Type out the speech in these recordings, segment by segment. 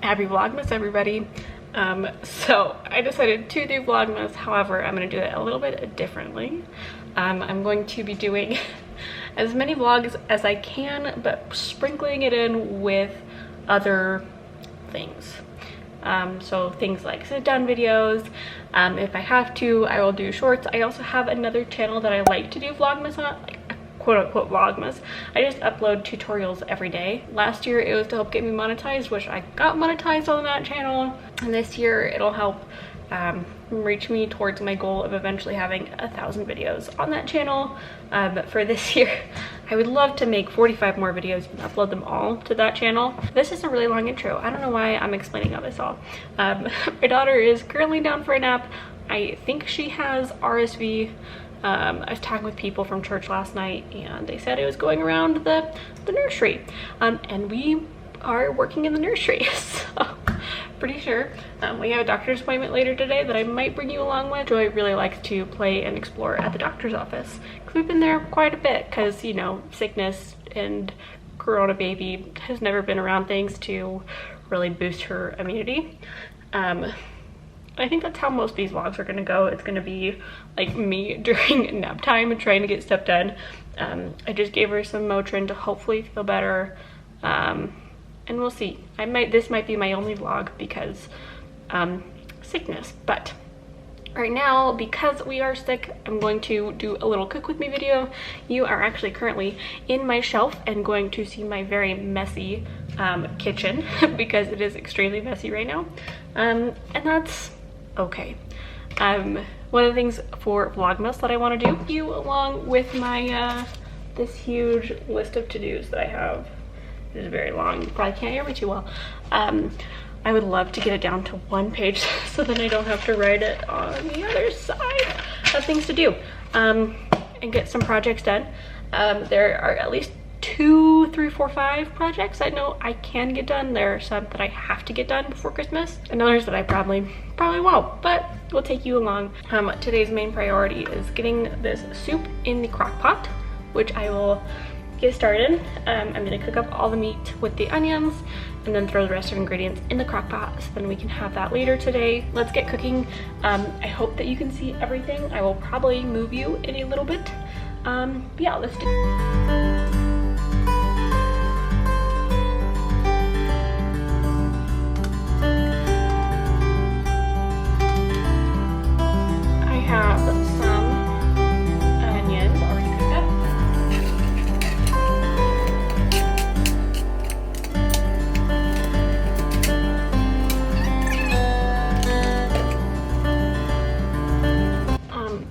Happy Vlogmas, everybody. So I decided to do Vlogmas, however, I'm going to do it a little bit differently. I'm going to be doing as many vlogs as I can, but sprinkling it in with other things. So things like sit down videos. If I have to, I will do shorts. I also have another channel that I like to do Vlogmas on, like quote-unquote Vlogmas. I just upload tutorials every day. Last year it was to help get me monetized, which I got monetized on that channel, and this year it'll help reach me towards my goal of eventually having 1,000 videos on that channel. But for this year I would love to make 45 more videos and upload them all to that channel. This is a really long intro. I don't know why I'm explaining all this all. My daughter is currently down for a nap. I think she has RSV. I was talking with people from church last night and they said it was going around the nursery, and we are working in the nursery, so pretty sure we have a doctor's appointment later today that I might bring you along with. Joy really likes to play and explore at the doctor's office because we've been there quite a bit because, you know, sickness and corona baby has never been around things to really boost her immunity. I think that's how most of these vlogs are gonna go. It's gonna be like me during nap time and trying to get stuff done. I just gave her some Motrin to hopefully feel better, and we'll see. This might be my only vlog because sickness, but right now, because we are sick, I'm going to do a little cook with me video. You are actually currently in my shelf and going to see my very messy kitchen because it is extremely messy right now, and that's okay. One of the things for Vlogmas that I want to do you along with my this huge list of to-dos that I have. It is very long. You probably can't hear me too well. I would love to get it down to one page so then I don't have to write it on the other side of things to do, and get some projects done. There are at least 2, 3, 4, 5 projects I know I can get done. There are some that I have to get done before Christmas, and others that I probably won't, but we'll take you along. Today's main priority is getting this soup in the crock pot, which I will get started. I'm gonna cook up all the meat with the onions and then throw the rest of the ingredients in the crock pot so then we can have that later today. Let's get cooking. I hope that you can see everything. I will probably move you in a little bit. Yeah, let's do it. Have some onions already cooked up.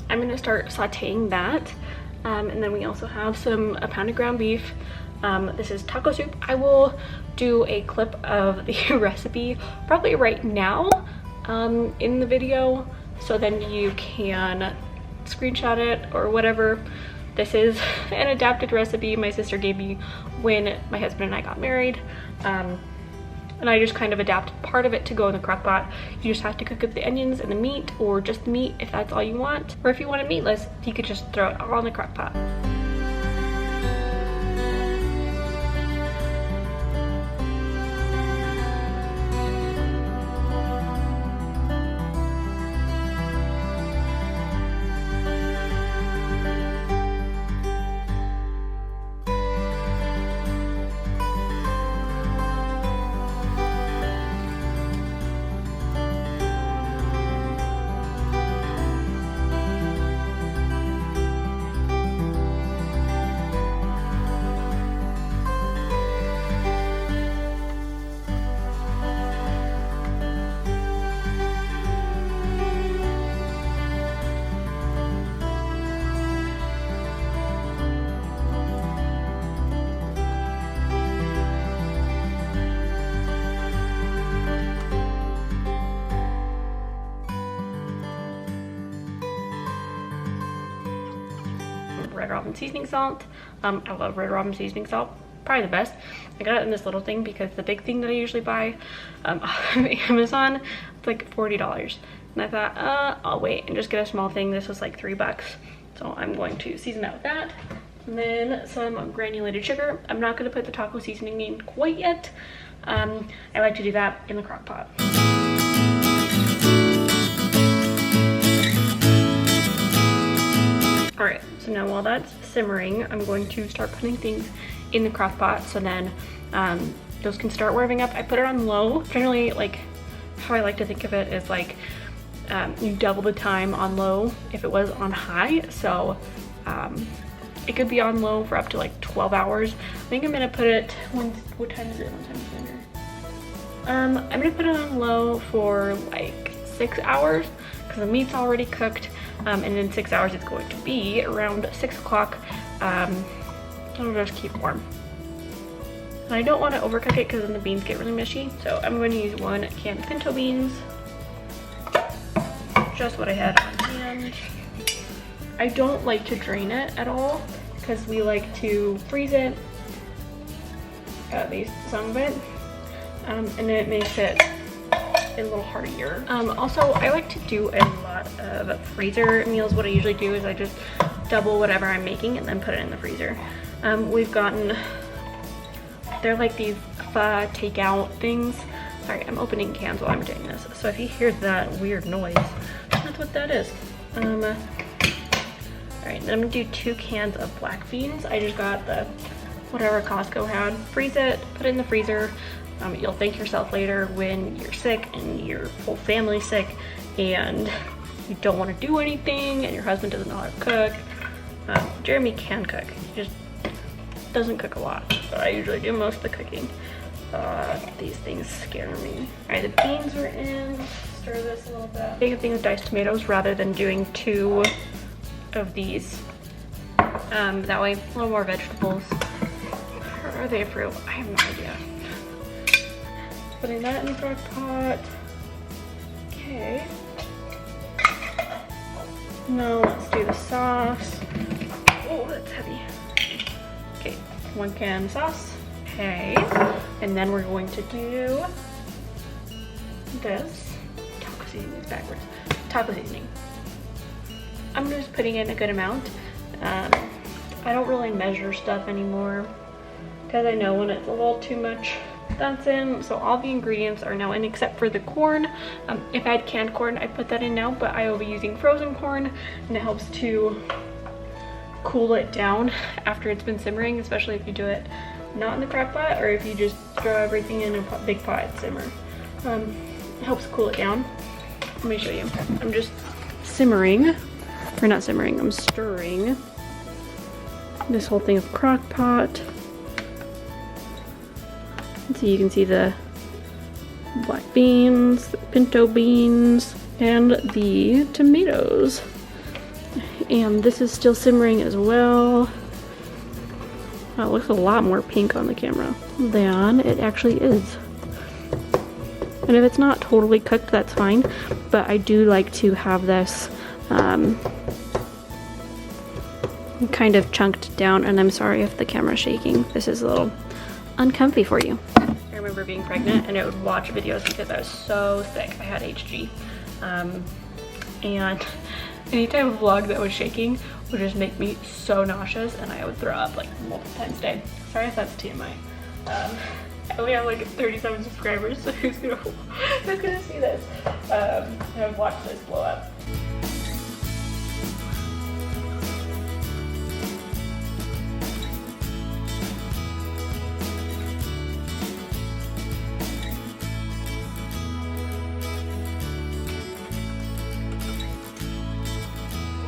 I'm gonna start sauteing that, and then we also have a pound of ground beef. This is taco soup. I will do a clip of the recipe probably right now in the video, so then you can screenshot it or whatever. This is an adapted recipe my sister gave me when my husband and I got married, and I just kind of adapted part of it to go in the crock pot. You just have to cook up the onions and the meat, or just the meat if that's all you want, or if you want it meatless you could just throw it all in the crock pot. Red Robin seasoning salt. I love Red Robin seasoning salt, probably the best. I got it in this little thing because the big thing that I usually buy on Amazon, it's like $40, and I thought I'll wait and just get a small thing. This was like $3, so I'm going to season that with that. And then some granulated sugar. I'm not going to put the taco seasoning in quite yet. I like to do that in the crock pot. All right, so now while that's simmering, I'm going to start putting things in the crock pot so then those can start warming up. I put it on low. Generally, like how I like to think of it is like you double the time on low if it was on high. So it could be on low for up to like 12 hours. I think I'm gonna put it, what time is it? What time is dinner? I'm gonna put it on low for like 6 hours because the meat's already cooked. And in 6 hours it's going to be around 6 o'clock. It'll just keep warm. And I don't want to overcook it because then the beans get really mushy. So I'm going to use 1 can of pinto beans. Just what I had on hand. I don't like to drain it at all because we like to freeze it, at least some of it, and it makes it a little heartier. Also, I like to do a lot of freezer meals. What I usually do is I just double whatever I'm making and then put it in the freezer. We've gotten, they're like these pho takeout things. Sorry, I'm opening cans while I'm doing this. So if you hear that weird noise, that's what that is. All right, then I'm gonna do 2 cans of black beans. I just got the whatever Costco had. Freeze it, put it in the freezer. You'll thank yourself later when you're sick and your whole family's sick and you don't want to do anything and your husband doesn't know how to cook. Jeremy can cook, he just doesn't cook a lot, but I usually do most of the cooking. These things scare me. All right, the beans are in. Stir this a little bit. Take a thing of diced tomatoes rather than doing 2 of these. That way, a little more vegetables. Or are they fruit? I have no idea. Putting that in the crock pot. Okay. Now let's do the sauce. Oh, that's heavy. Okay, 1 can of sauce. Okay, and then we're going to do this. Taco seasoning is backwards. Taco seasoning. I'm just putting in a good amount. I don't really measure stuff anymore because I know when it's a little too much, that's in. So all the ingredients are now in except for the corn. If I had canned corn, I'd put that in now, but I will be using frozen corn and it helps to cool it down after it's been simmering, especially if you do it not in the crock pot or if you just throw everything in a big pot and simmer. It helps cool it down. Let me show you. I'm just simmering, or not simmering, I'm stirring this whole thing of crock pot. So you can see the black beans, the pinto beans, and the tomatoes. And this is still simmering as well. Wow, it looks a lot more pink on the camera than it actually is. And if it's not totally cooked, that's fine. But I do like to have this kind of chunked down. And I'm sorry if the camera's shaking. This is a little uncomfy for you. I remember being pregnant and I would watch videos because I was so sick. I had HG. And anytime a vlog that was shaking would just make me so nauseous and I would throw up like multiple times a day. Sorry if that's TMI. I only have like 37 subscribers, so who's gonna see this? And watch this blow up.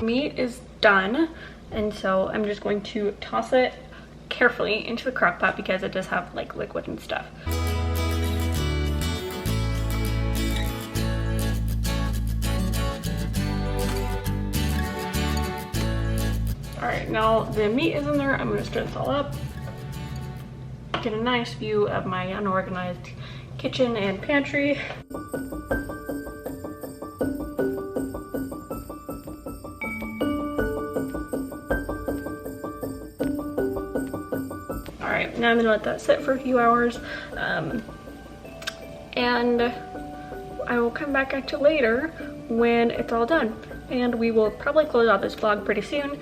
Meat is done, and so I'm just going to toss it carefully into the crock pot because it does have like liquid and stuff. All right, now the meat is in there. I'm gonna stir this all up. Get a nice view of my unorganized kitchen and pantry. Now I'm gonna let that sit for a few hours, and I will come back at you later when it's all done. And we will probably close out this vlog pretty soon,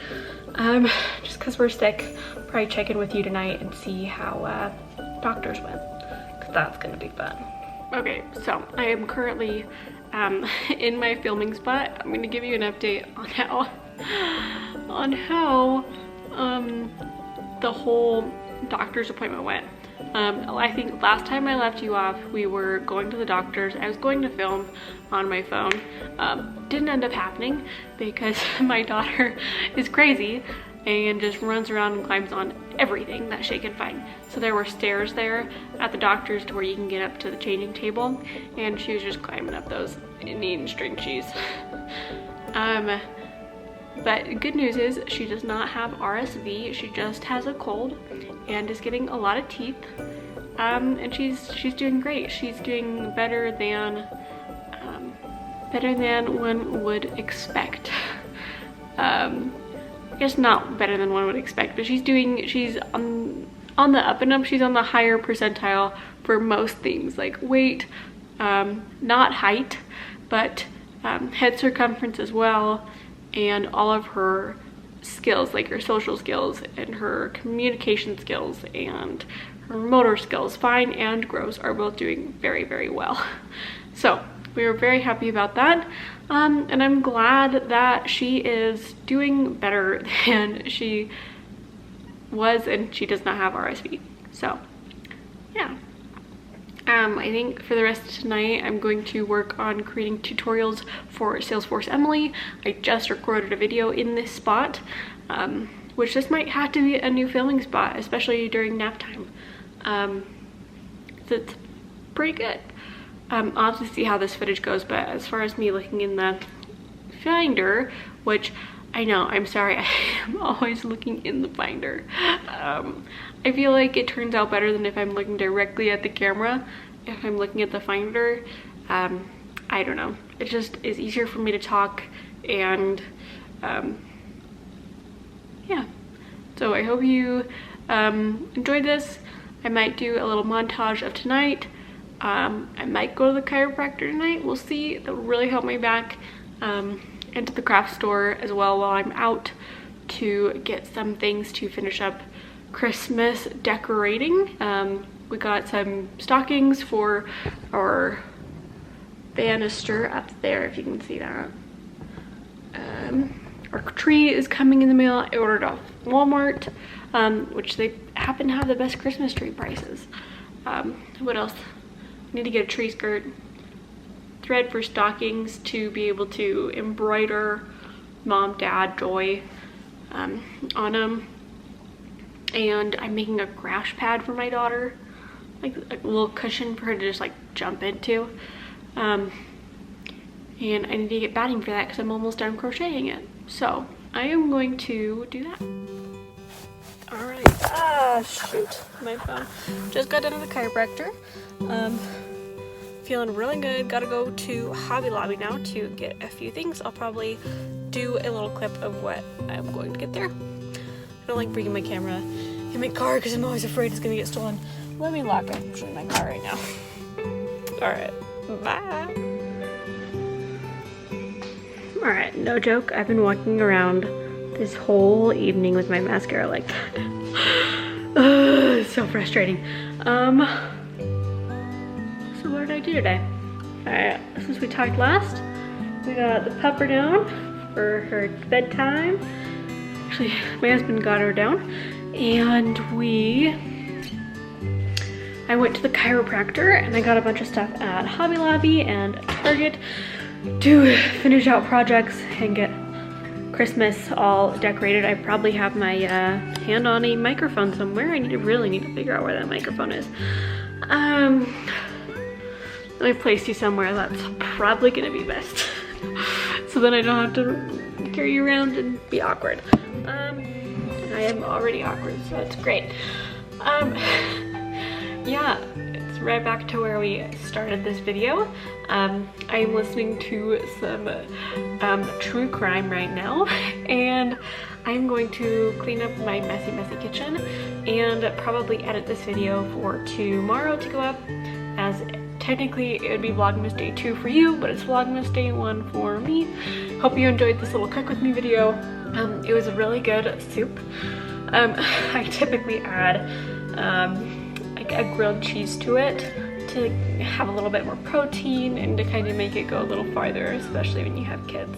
just because we're sick. Probably check in with you tonight and see how doctors went. Because that's gonna be fun. Okay, so I am currently in my filming spot. I'm gonna give you an update on how the whole doctor's appointment went. I think last time I left you off, we were going to the doctor's. I was going to film on my phone. Didn't end up happening because my daughter is crazy and just runs around and climbs on everything that she can find. So there were stairs there at the doctor's to where you can get up to the changing table, and she was just climbing up those and eating string cheese. But good news is she does not have RSV. She just has a cold and is getting a lot of teeth. And she's doing great. She's doing better than one would expect. I guess not better than one would expect, but she's on the up and up. She's on the higher percentile for most things, like weight, not height, but head circumference as well, and all of her skills, like her social skills and her communication skills and her motor skills, fine and gross, are both doing very, very well. So we were very happy about that. And I'm glad that she is doing better than she was, and she does not have RSV. So yeah. I think for the rest of tonight, I'm going to work on creating tutorials for Salesforce Emily. I just recorded a video in this spot, which this might have to be a new filming spot, especially during nap time. So it's pretty good. I'll have to see how this footage goes, but as far as me looking in the Finder, which I know, I'm sorry, I am always looking in the Finder. I feel like it turns out better than if I'm looking directly at the camera. If I'm looking at the Finder, I don't know. It just is easier for me to talk, and yeah. So I hope you enjoyed this. I might do a little montage of tonight. I might go to the chiropractor tonight. We'll see. That will really help my back. And to the craft store as well while I'm out to get some things to finish up Christmas decorating. We got some stockings for our banister up there, if you can see that. Our tree is coming in the mail. I ordered off Walmart, which they happen to have the best Christmas tree prices. What else? I need to get a tree skirt, thread for stockings to be able to embroider Mom, Dad, Joy on them. And I'm making a crash pad for my daughter, like a little cushion for her to just like jump into. And I need to get batting for that because I'm almost done crocheting it. So I am going to do that. All right, shoot, my phone. Just got done with the chiropractor. Feeling really good. Gotta go to Hobby Lobby now to get a few things. I'll probably do a little clip of what I'm going to get there. I don't like bringing my camera in my car because I'm always afraid it's gonna get stolen. Let me lock actually my car right now. All right, bye. All right, no joke. I've been walking around this whole evening with my mascara like that. It's so frustrating. So what did I do today? All right, since we talked last, we got the pupper down for her bedtime. Actually, my husband got her down, and I went to the chiropractor and I got a bunch of stuff at Hobby Lobby and Target to finish out projects and get Christmas all decorated. I probably have my hand on a microphone somewhere. I really need to figure out where that microphone is. Let me place you somewhere that's probably gonna be best. So then I don't have to carry you around and be awkward. I am already awkward, so that's great. Yeah, it's right back to where we started this video. I'm listening to some true crime right now, and I'm going to clean up my messy kitchen and probably edit this video for tomorrow to go up, as technically it would be Vlogmas Day 2 for you, but it's Vlogmas Day 1 for me. Hope you enjoyed this little cook with me video. It was a really good soup. I typically add like a grilled cheese to it, to have a little bit more protein and to kind of make it go a little farther, especially when you have kids.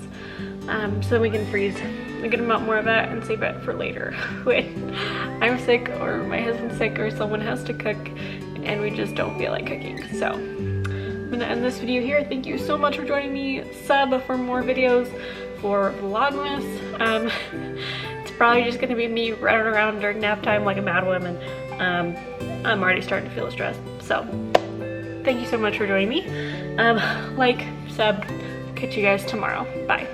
So we can freeze a good amount more of it and save it for later when I'm sick or my husband's sick or someone has to cook and we just don't feel like cooking. So I'm gonna end this video here. Thank you so much for joining me. Sub for more videos for Vlogmas. It's probably just gonna be me running around during nap time like a mad woman. I'm already starting to feel stressed. So thank you so much for joining me. Like, sub, catch you guys tomorrow. Bye.